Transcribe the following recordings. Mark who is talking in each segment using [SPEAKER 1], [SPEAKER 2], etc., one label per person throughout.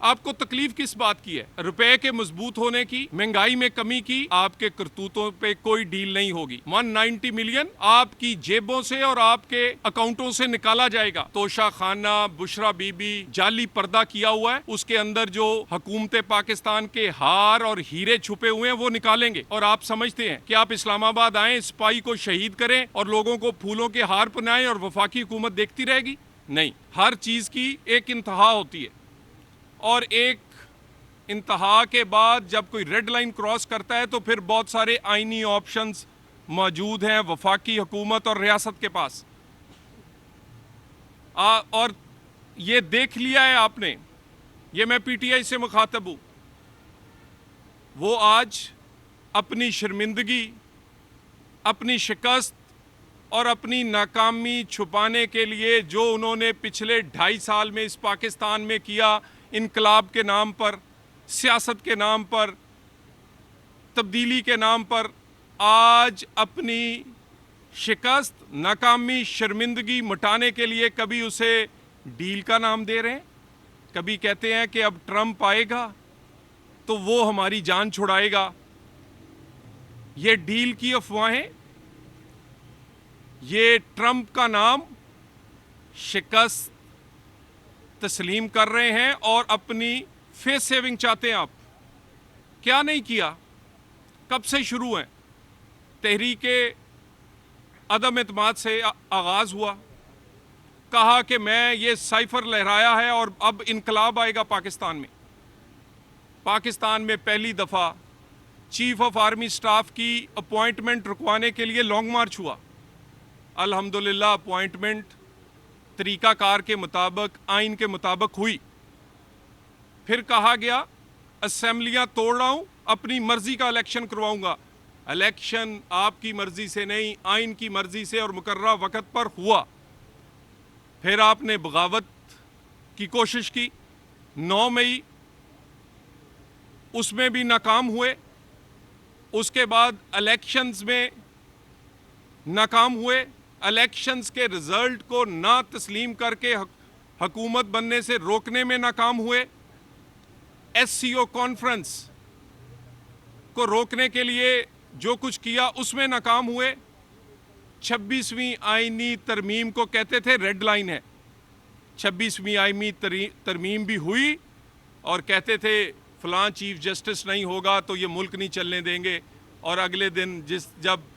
[SPEAKER 1] आपको तकलीफ किस बात की है? रुपए के मजबूत होने की, महंगाई में कमी की। आपके करतूतों पे कोई डील नहीं होगी। 190 मिलियन आपकी जेबों से और आपके अकाउंटों से निकाला जाएगा। तोशा खाना, बुशरा बीबी, जाली पर्दा किया हुआ है, उसके अंदर जो हुकूमत पाकिस्तान के हार और हीरे छुपे हुए हैं वो निकालेंगे। और आप समझते हैं कि आप इस्लामाबाद आए, सिपाही को शहीद करें और लोगों को फूलों के हार पहनाएं और वफाकी हुकूमत देखती रहेगी? नहीं, हर चीज की एक इंतहा होती है और एक इंतहा के बाद जब कोई रेड लाइन क्रॉस करता है तो फिर बहुत सारे आईनी ऑप्शंस मौजूद हैं वफाकी हुकूमत और रियासत के पास। और ये देख लिया है आपने, ये मैं पीटीआई से मुखातब हूं, वो आज अपनी शर्मिंदगी, अपनी शिकस्त और अपनी नाकामी छुपाने के लिए जो उन्होंने पिछले 2.5 साल में इस पाकिस्तान में किया, इनकलाब के नाम पर, सियासत के नाम पर, तब्दीली के नाम पर, आज अपनी शिकस्त, नाकामी, शर्मिंदगी मिटाने के लिए कभी उसे डील का नाम दे रहे हैं, कभी कहते हैं कि अब ट्रंप आएगा तो वो हमारी जान छुड़ाएगा। ये डील की अफवाहें, ये ट्रंप का नाम शिकस्त तस्लीम कर रहे हैं और अपनी फेस सेविंग चाहते हैं। आप क्या नहीं किया? कब से शुरू है? तहरीके अदम एतमाद से आगाज हुआ, कहा कि मैं ये साइफर लहराया है और अब इनकलाब आएगा पाकिस्तान में। पाकिस्तान में पहली दफ़ा चीफ ऑफ आर्मी स्टाफ की अपॉइंटमेंट रुकवाने के लिए लॉन्ग मार्च हुआ। अल्हम्दुलिल्लाह अपॉइंटमेंट तरीकाकार के मुताबिक, आइन के मुताबिक हुई। फिर कहा गया असेंबलियां तोड़ रहा हूं, अपनी मर्जी का इलेक्शन करवाऊंगा। इलेक्शन आपकी मर्जी से नहीं, आइन की मर्जी से और मुकर्ररा वक्त पर हुआ। फिर आपने बगावत की कोशिश की 9 मई, उसमें भी नाकाम हुए। उसके बाद इलेक्शंस में नाकाम हुए। इलेक्शंस के रिजल्ट को ना तस्लीम करके हुकूमत बनने से रोकने में नाकाम हुए। एससीओ कॉन्फ्रेंस को रोकने के लिए जो कुछ किया उसमें नाकाम हुए। 26वीं आईनी तरमीम को कहते थे रेड लाइन है। 26वीं आईनी तरमीम भी हुई और कहते थे फलां चीफ जस्टिस नहीं होगा तो ये मुल्क नहीं चलने देंगे। और अगले दिन जब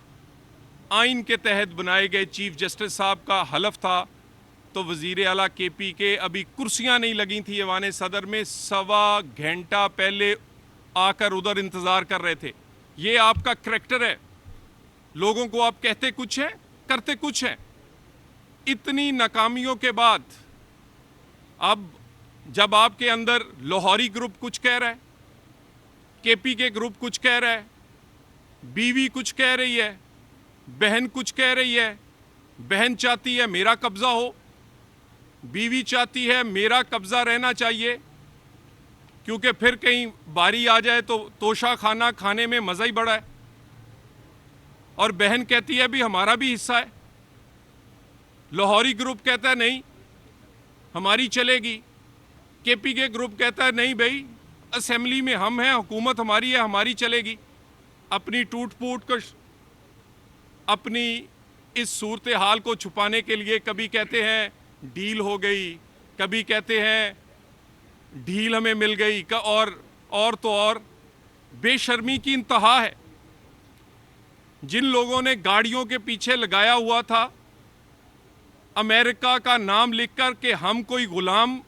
[SPEAKER 1] आइन के तहत बनाए गए चीफ जस्टिस साहब का हलफ था तो वज़ीर आला केपी के अभी कुर्सियां नहीं लगी थी ऐवान सदर में, 1.25 घंटा पहले आकर उधर इंतज़ार कर रहे थे। ये आपका करैक्टर है। लोगों को आप कहते कुछ हैं, करते कुछ हैं। इतनी नाकामियों के बाद अब जब आपके अंदर लाहौरी ग्रुप कुछ कह रहा है, केपी के ग्रुप कुछ कह रहा है, बीवी कुछ कह रही है, बहन कुछ कह रही है। बहन चाहती है मेरा कब्जा हो, बीवी चाहती है मेरा कब्जा रहना चाहिए क्योंकि फिर कहीं बारी आ जाए तो तोशा खाना खाने में मज़ा ही बड़ा है। और बहन कहती है भी हमारा भी हिस्सा है। लाहौरी ग्रुप कहता है नहीं हमारी चलेगी। केपी के ग्रुप कहता है नहीं भाई, असेंबली में हम हैं, हुकूमत हमारी है, हमारी चलेगी। अपनी टूट फूट को, अपनी इस सूरत हाल को छुपाने के लिए कभी कहते हैं डील हो गई, कभी कहते हैं ढील हमें मिल गई, और तो और बेशर्मी की इंतहा है। जिन लोगों ने गाड़ियों के पीछे लगाया हुआ था अमेरिका का नाम लिखकर कि हम कोई गुलाम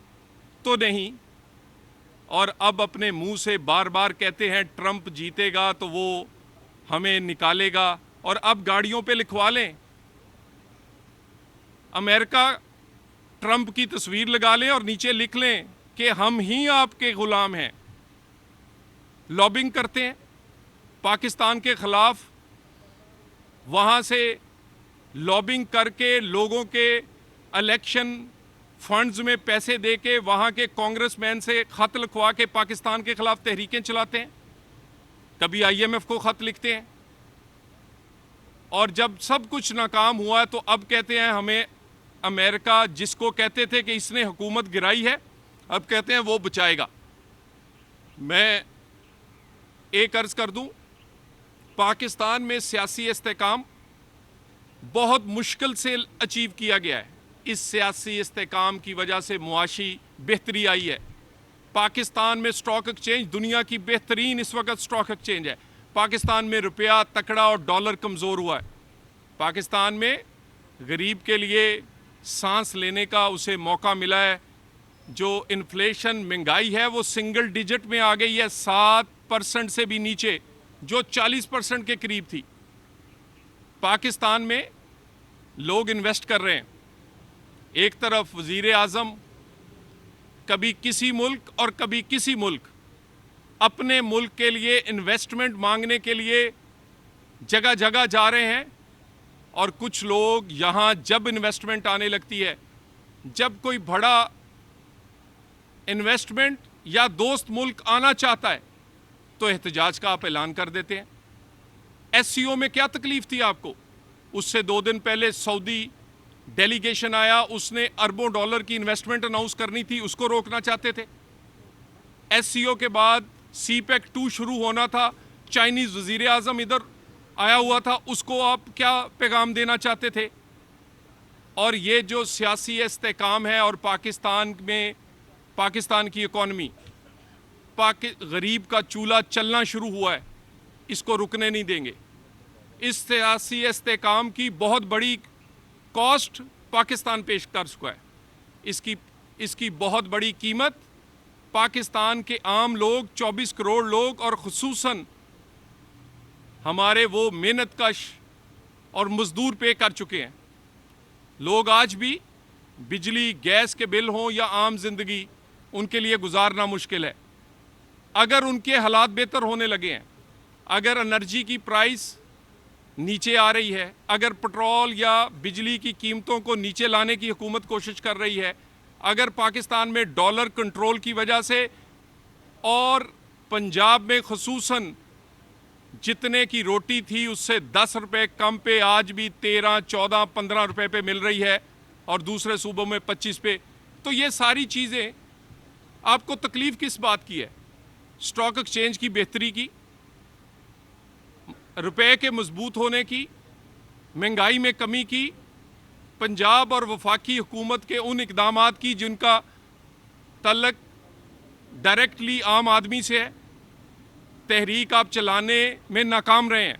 [SPEAKER 1] तो नहीं, और अब अपने मुंह से बार बार कहते हैं ट्रंप जीतेगा तो वो हमें निकालेगा, और अब गाड़ियों पे लिखवा लें अमेरिका ट्रंप की तस्वीर लगा लें और नीचे लिख लें कि हम ही आपके गुलाम हैं। लॉबिंग करते हैं पाकिस्तान के खिलाफ, वहाँ से लॉबिंग करके लोगों के इलेक्शन फंड्स में पैसे देके वहाँ के कांग्रेसमैन से खत लिखवा के पाकिस्तान के खिलाफ तहरीकें चलाते हैं। कभी आईएमएफ को खत लिखते हैं, और जब सब कुछ नाकाम हुआ तो अब कहते हैं हमें अमेरिका, जिसको कहते थे कि इसने हुकूमत गिराई है, अब कहते हैं वो बचाएगा। मैं एक अर्ज़ कर दूं, पाकिस्तान में सियासी इस्तेकाम बहुत मुश्किल से अचीव किया गया है। इस सियासी इस्तेकाम की वजह से मुआशी बेहतरी आई है। पाकिस्तान में स्टॉक एक्सचेंज दुनिया की बेहतरीन इस वक्त स्टॉक एक्सचेंज है। पाकिस्तान में रुपया तकड़ा और डॉलर कमज़ोर हुआ है। पाकिस्तान में गरीब के लिए सांस लेने का उसे मौका मिला है। जो इन्फ्लेशन महंगाई है वो सिंगल डिजिट में आ गई है, 7% से भी नीचे, जो 40% के करीब थी। पाकिस्तान में लोग इन्वेस्ट कर रहे हैं। एक तरफ वज़ीर आज़म कभी किसी मुल्क और कभी किसी मुल्क अपने मुल्क के लिए इन्वेस्टमेंट मांगने के लिए जगह जगह जा रहे हैं, और कुछ लोग यहाँ जब इन्वेस्टमेंट आने लगती है, जब कोई बड़ा इन्वेस्टमेंट या दोस्त मुल्क आना चाहता है तो एहतजाज का आप ऐलान कर देते हैं। एससीओ में क्या तकलीफ थी आपको? उससे 2 दिन पहले सऊदी डेलीगेशन आया, उसने अरबों डॉलर की इन्वेस्टमेंट अनाउंस करनी थी, उसको रोकना चाहते थे। एससीओ के बाद सीपेक 2 शुरू होना था, चाइनीज़ वज़ीर आज़म इधर आया हुआ था, उसको आप क्या पैगाम देना चाहते थे? और ये जो सियासी इस्तेकाम है और पाकिस्तान में पाकिस्तान की इकॉनमी, गरीब का चूल्हा चलना शुरू हुआ है, इसको रुकने नहीं देंगे। इस सियासी इस्तेकाम की बहुत बड़ी कॉस्ट पाकिस्तान पेश कर चुका है। इसकी बहुत बड़ी कीमत पाकिस्तान के आम लोग, 24 करोड़ लोग और ख़ुसूसन हमारे वो मेहनतकश और मज़दूर पे कर चुके हैं। लोग आज भी बिजली गैस के बिल हों या आम ज़िंदगी, उनके लिए गुजारना मुश्किल है। अगर उनके हालात बेहतर होने लगे हैं, अगर एनर्जी की प्राइस नीचे आ रही है, अगर पेट्रोल या बिजली की कीमतों को नीचे लाने की हुकूमत कोशिश कर रही है, अगर पाकिस्तान में डॉलर कंट्रोल की वजह से और पंजाब में ख़ुसूसन जितने की रोटी थी उससे 10 रुपये कम पे आज भी 13, 14, 15 रुपये पे मिल रही है और दूसरे सूबों में 25 पे, तो ये सारी चीज़ें आपको तकलीफ़ किस बात की है? स्टॉक एक्सचेंज की बेहतरी की, रुपए के मजबूत होने की, महंगाई में कमी की, पंजाब और वफाकी हुकूमत के उन इकदामात की जिनका तल्लक डायरेक्टली आम आदमी से है। तहरीक आप चलाने में नाकाम रहे हैं,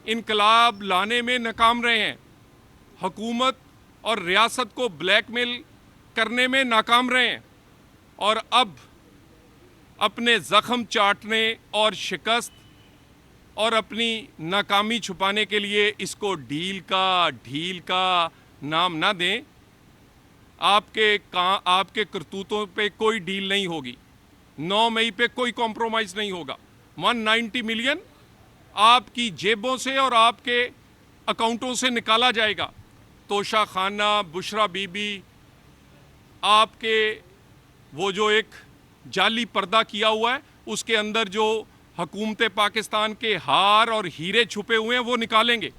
[SPEAKER 1] इनकलाब लाने में नाकाम रहे हैं, हुकूमत और रियासत को ब्लैकमेल करने में नाकाम रहे हैं, और अब अपने ज़ख्म चाटने और शिकस्त और अपनी नाकामी छुपाने के लिए इसको ढील का नाम ना दें। आपके करतूतों पे कोई डील नहीं होगी। 9 मई पे कोई कॉम्प्रोमाइज़ नहीं होगा। 190 मिलियन आपकी जेबों से और आपके अकाउंटों से निकाला जाएगा। तोशा खाना, बुशरा बीबी, आपके वो जो एक जाली पर्दा किया हुआ है उसके अंदर जो हुकूमत पाकिस्तान के हार और हीरे छुपे हुए हैं वो निकालेंगे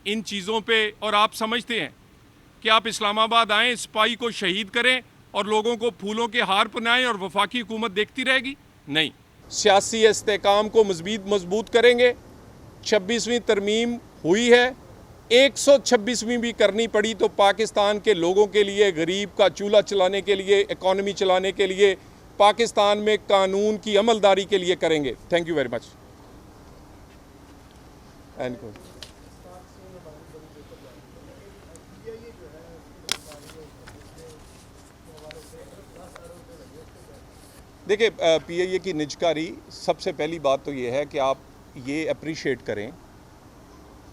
[SPEAKER 1] इन चीज़ों पे। और आप समझते हैं कि आप इस्लामाबाद आएँ, सिपाही को शहीद करें और लोगों को फूलों के हार पहनाएं और वफाकी हुकूमत देखती रहेगी? नहीं, सियासी इस्तेकाम को मज़ीद मजबूत करेंगे। 26वीं तरमीम हुई है, 126वीं भी करनी पड़ी तो पाकिस्तान के लोगों के लिए, गरीब का चूल्हा चलाने के लिए, इकॉनमी चलाने के लिए, पाकिस्तान में कानून की अमलदारी के लिए करेंगे। Thank you very much. देखिए, पीआईए की निजकारी, सबसे पहली बात तो ये है कि आप ये अप्रिशिएट करें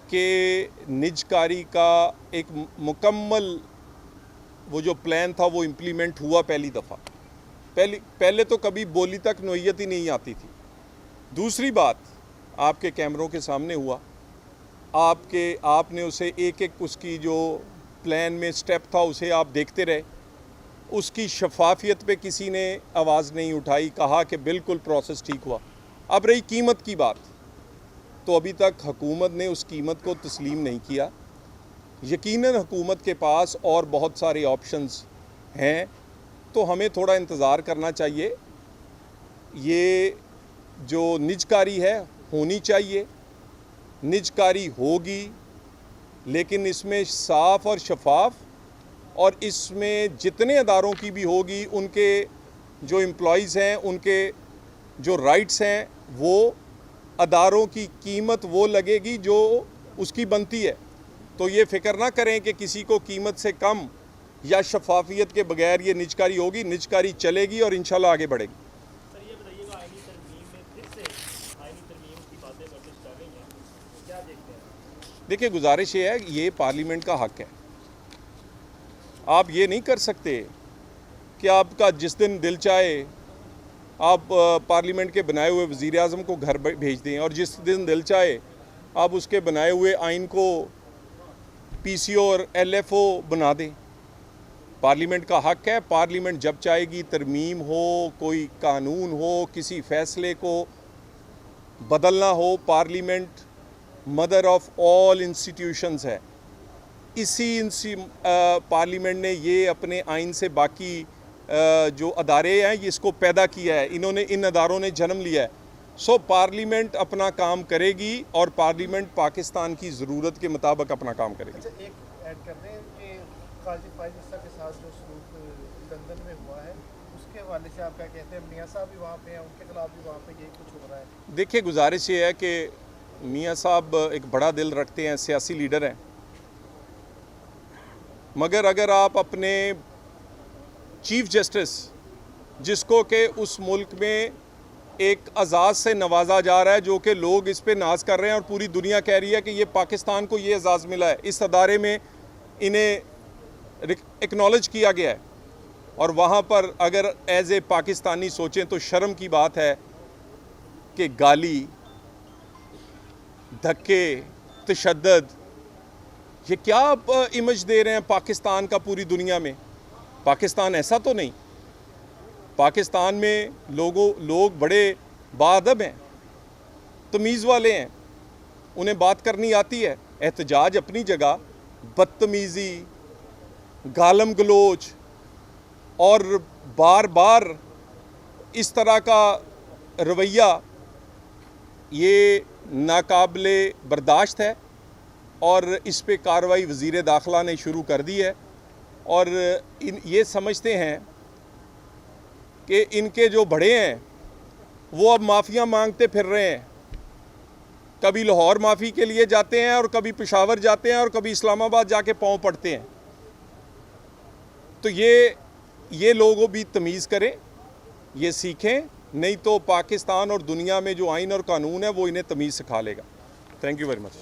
[SPEAKER 1] कि निजकारी का एक मुकम्मल वो जो प्लान था वो इम्प्लीमेंट हुआ पहली दफ़ा। पहले तो कभी बोली तक नोयत ही नहीं आती थी। दूसरी बात, आपके कैमरों के सामने हुआ, आपने उसे एक उसकी जो प्लान में स्टेप था उसे आप देखते रहे। उसकी शफाफियत पे किसी ने आवाज़ नहीं उठाई, कहा कि बिल्कुल प्रोसेस ठीक हुआ। अब रही कीमत की बात, तो अभी तक हुकूमत ने उस कीमत को तस्लीम नहीं किया। यकीनन हुकूमत के पास और बहुत सारे ऑप्शंस हैं, तो हमें थोड़ा इंतज़ार करना चाहिए। ये जो निजकारी है होनी चाहिए, निजकारी होगी, लेकिन इसमें साफ और शफाफ, और इसमें जितने अदारों की भी होगी उनके जो एम्प्लॉइज़ हैं उनके जो राइट्स हैं वो अदारों की कीमत वो लगेगी जो उसकी बनती है। तो ये फ़िक्र ना करें कि किसी को कीमत से कम या शफाफियत के बगैर ये निजकारी होगी, निजकारी चलेगी और इंशाल्लाह आगे बढ़ेगी।
[SPEAKER 2] सर ये बताइएगा, आईनी तरमीम में फिर से आईनी तरमीम की बातें नोटिस कर रही हैं, क्या देखते हैं?
[SPEAKER 1] देखिए, गुजारिश ये है, ये पार्लियामेंट का हक है। आप ये नहीं कर सकते कि आपका जिस दिन दिल चाहे आप पार्लियामेंट के बनाए हुए वज़ीर आज़म को घर भेज दें और जिस दिन दिल चाहे आप उसके बनाए हुए आइन को पीसीओ और एलएफओ बना दें। पार्लियामेंट का हक है, पार्लियामेंट जब चाहेगी तरमीम हो, कोई कानून हो, किसी फ़ैसले को बदलना हो, parliament mother of all institutions है। इसी पार्लियामेंट ने ये अपने आइन से बाकी जो अदारे हैं ये इसको पैदा किया है, इन्होंने इन अदारों ने जन्म लिया है। सो पार्लियामेंट अपना काम करेगी और पार्लियामेंट पाकिस्तान की ज़रूरत के मुताबिक अपना काम करेगी।
[SPEAKER 3] अच्छा, एक ऐड कर दें कि काजी फाइज़ के साथ जो सलूक लंदन में हुआ है उसके हवाले से आप क्या कहते हैं? मियाँ साहब भी वहाँ पे हैं, उनके खिलाफ भी वहाँ पे यही कुछ हो रहा है।
[SPEAKER 1] देखिए, गुजारिश ये है कि मियाँ साहब एक बड़ा दिल रखते हैं, सियासी लीडर हैं, मगर अगर आप अपने चीफ जस्टिस जिसको कि उस मुल्क में एक एजाज़ से नवाजा जा रहा है, जो कि लोग इस पे नाज कर रहे हैं और पूरी दुनिया कह रही है कि ये पाकिस्तान को ये एजाज़ मिला है, इस अदारे में इन्हें एक्नॉलेज किया गया है, और वहाँ पर अगर एज ए पाकिस्तानी सोचें तो शर्म की बात है कि गाली, धक्के, तशद्दुद, ये क्या आप इमेज दे रहे हैं पाकिस्तान का पूरी दुनिया में? पाकिस्तान ऐसा तो नहीं। पाकिस्तान में लोग बड़े बाअदब हैं, तमीज़ वाले हैं, उन्हें बात करनी आती है। एहतजाज अपनी जगह, बदतमीज़ी, गालम गलोच और बार बार इस तरह का रवैया ये नाकाबिले बर्दाश्त है और इस पे कार्रवाई वज़ीर दाखिला ने शुरू कर दी है। और ये समझते हैं कि इनके जो बड़े हैं वो अब माफ़ियाँ मांगते फिर रहे हैं। कभी लाहौर माफ़ी के लिए जाते हैं और कभी पेशावर जाते हैं और कभी इस्लामाबाद जाके पाँव पड़ते हैं। तो ये लोगों भी तमीज़ करें, ये सीखें, नहीं तो पाकिस्तान और दुनिया में जो आइन और कानून है वो इन्हें तमीज़ सिखा लेगा। Thank you very much.